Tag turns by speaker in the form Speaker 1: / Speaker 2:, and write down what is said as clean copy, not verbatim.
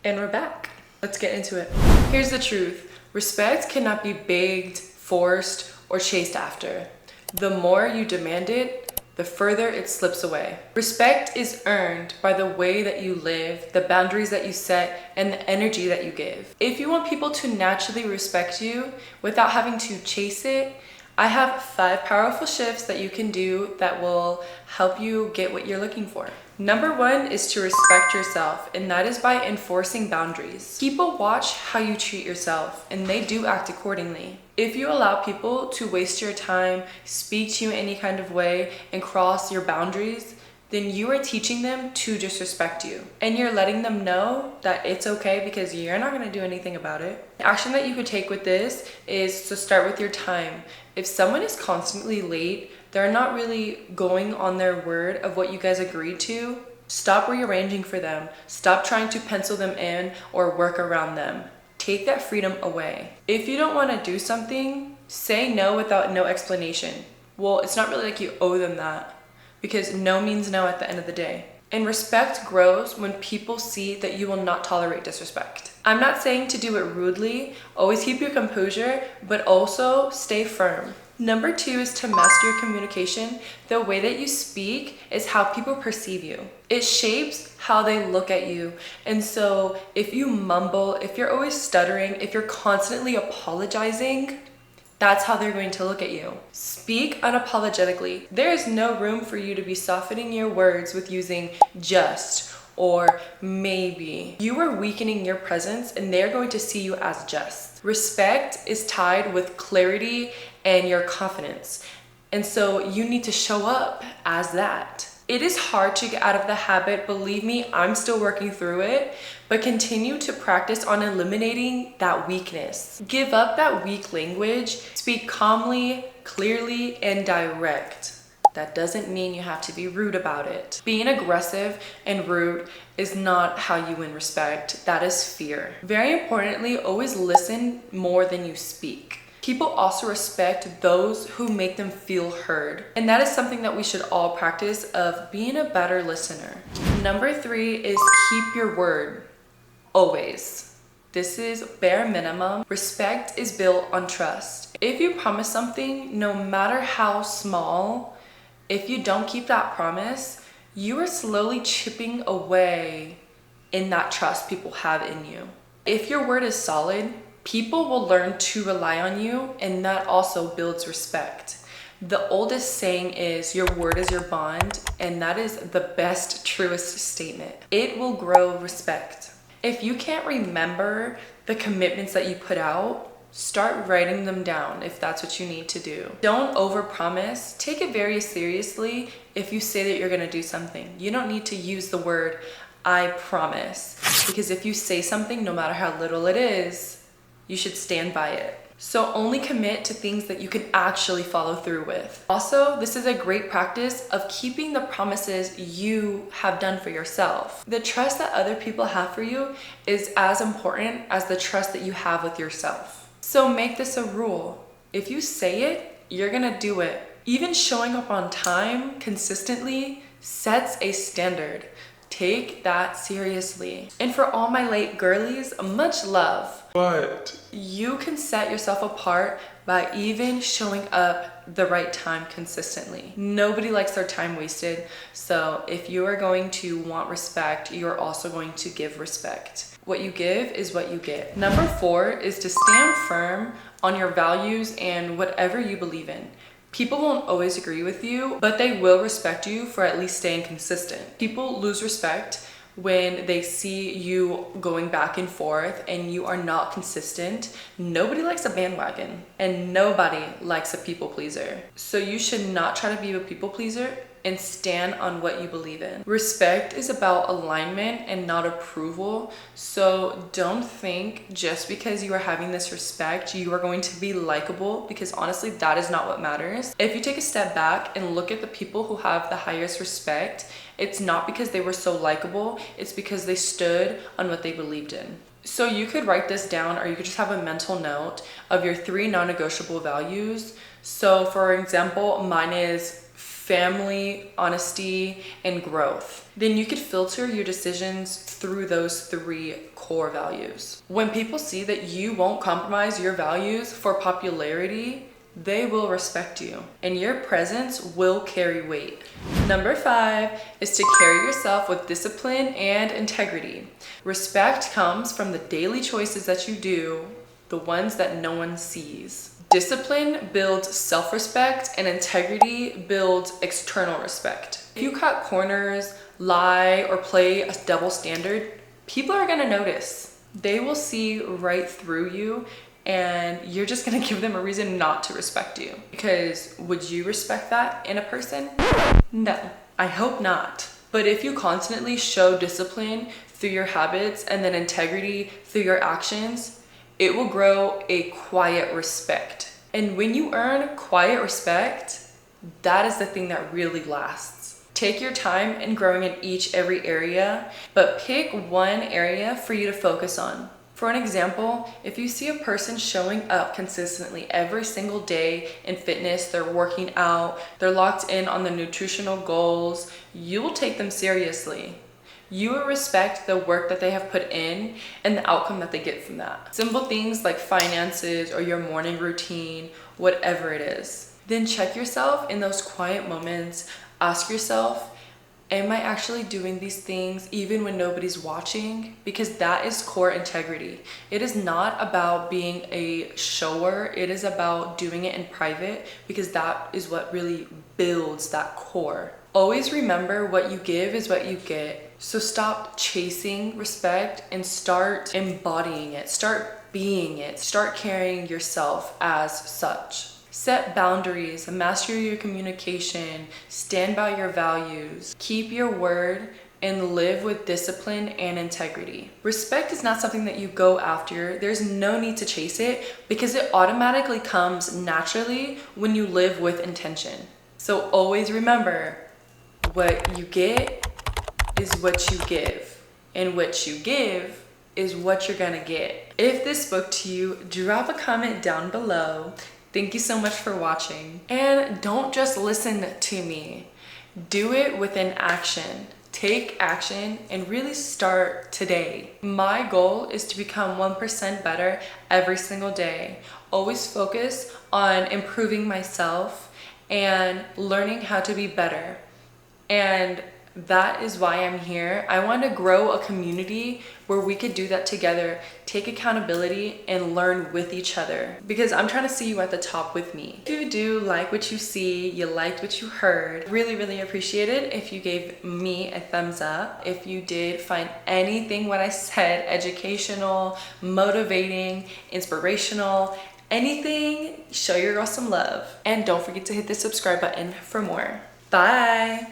Speaker 1: And we're back. Let's get into it. Here's the truth. Respect cannot be begged, forced, or chased after. The more you demand it, the further it slips away. Respect is earned by the way that you live, the boundaries that you set, and the energy that you give. If you want people to naturally respect you without having to chase it, I have 5 powerful shifts that you can do that will help you get what you're looking for. Number 1 is to respect yourself, and that is by enforcing boundaries. People watch how you treat yourself, and they do act accordingly. If you allow people to waste your time, speak to you in any kind of way, and cross your boundaries, then you are teaching them to disrespect you. And you're letting them know that it's okay because you're not gonna do anything about it. The action that you could take with this is to start with your time. If someone is constantly late, they're not really going on their word of what you guys agreed to, stop rearranging for them. Stop trying to pencil them in or work around them. Take that freedom away. If you don't want to do something, say no without no explanation. Well, it's not really like you owe them that, because no means no at the end of the day. And respect grows when people see that you will not tolerate disrespect. I'm not saying to do it rudely, always keep your composure, but also stay firm. Number 2 is to master your communication. The way that you speak is how people perceive you. It shapes how they look at you. And so if you mumble, if you're always stuttering, if you're constantly apologizing, that's how they're going to look at you. Speak unapologetically. There is no room for you to be softening your words with using just or maybe. You are weakening your presence, and they're going to see you as just. Respect is tied with clarity and your confidence. And so you need to show up as that. It is hard to get out of the habit. Believe me, I'm still working through it, but continue to practice on eliminating that weakness. Give up that weak language. Speak calmly, clearly, and direct. That doesn't mean you have to be rude about it. Being aggressive and rude is not how you win respect. That is fear. Very importantly, always listen more than you speak. People also respect those who make them feel heard. And that is something that we should all practice, of being a better listener. Number 3 is keep your word. Always. This is bare minimum. Respect is built on trust. If you promise something, no matter how small, if you don't keep that promise, you are slowly chipping away in that trust people have in you. If your word is solid, people will learn to rely on you, and that also builds respect. The oldest saying is, your word is your bond, and that is the best, truest statement. It will grow respect. If you can't remember the commitments that you put out, start writing them down if that's what you need to do. Don't overpromise. Take it very seriously if you say that you're gonna do something. You don't need to use the word I promise, because if you say something, no matter how little it is, you should stand by it. So only commit to things that you can actually follow through with. Also, this is a great practice of keeping the promises you have done for yourself. The trust that other people have for you is as important as the trust that you have with yourself. So make this a rule. If you say it, you're gonna do it. Even showing up on time consistently sets a standard. Take that seriously. And for all my late girlies, much love.
Speaker 2: But
Speaker 1: You can set yourself apart by even showing up the right time consistently. Nobody likes their time wasted. So if you are going to want respect, you're also going to give respect. What you give is what you get. Number 4 is to stand firm on your values and whatever you believe in. People won't always agree with you, but they will respect you for at least staying consistent. People lose respect when they see you going back and forth and you are not consistent. Nobody likes a bandwagon, and nobody likes a people pleaser. So you should not try to be a people pleaser and stand on what you believe in. Respect is about alignment and not approval. So don't think just because you are having this respect, you are going to be likable, because honestly, that is not what matters. If you take a step back and look at the people who have the highest respect, it's not because they were so likable, it's because they stood on what they believed in. So you could write this down, or you could just have a mental note of your 3 non-negotiable values. So for example, mine is family, honesty, and growth, then you could filter your decisions through those 3 core values. When people see that you won't compromise your values for popularity, they will respect you and your presence will carry weight. Number 5 is to carry yourself with discipline and integrity. Respect comes from the daily choices that you do, the ones that no one sees. Discipline builds self-respect and integrity builds external respect. If you cut corners, lie, or play a double standard, people are gonna notice. They will see right through you and you're just gonna give them a reason not to respect you. Because would you respect that in a person? No, I hope not. But if you constantly show discipline through your habits and then integrity through your actions, it will grow a quiet respect. And when you earn quiet respect, that is the thing that really lasts. Take your time in growing in every area, but pick one area for you to focus on. For an example, if you see a person showing up consistently every single day in fitness, they're working out, they're locked in on the nutritional goals, you will take them seriously. You will respect the work that they have put in and the outcome that they get from that. Simple things like finances or your morning routine, whatever it is. Then check yourself in those quiet moments. Ask yourself, am I actually doing these things even when nobody's watching? Because that is core integrity. It is not about being a shower. It is about doing it in private because that is what really builds that core. Always remember, what you give is what you get. So stop chasing respect and start embodying it. Start being it. Start carrying yourself as such. Set boundaries, master your communication, stand by your values, keep your word, and live with discipline and integrity. Respect is not something that you go after. There's no need to chase it because it automatically comes naturally when you live with intention. So always remember, what you get is what you give, and what you give is what you're gonna get. If this spoke to you, drop a comment down below. Thank you so much for watching. And don't just listen to me. Do it with an action. Take action and really start today. My goal is to become 1% better every single day. Always focus on improving myself and learning how to be better. And that is why I'm here. I want to grow a community where we could do that together, take accountability, and learn with each other. Because I'm trying to see you at the top with me. If you do like what you see, you liked what you heard, really appreciate it if you gave me a thumbs up. If you did find anything what I said educational, motivating, inspirational, anything, show your girl some love. And don't forget to hit the subscribe button for more. Bye.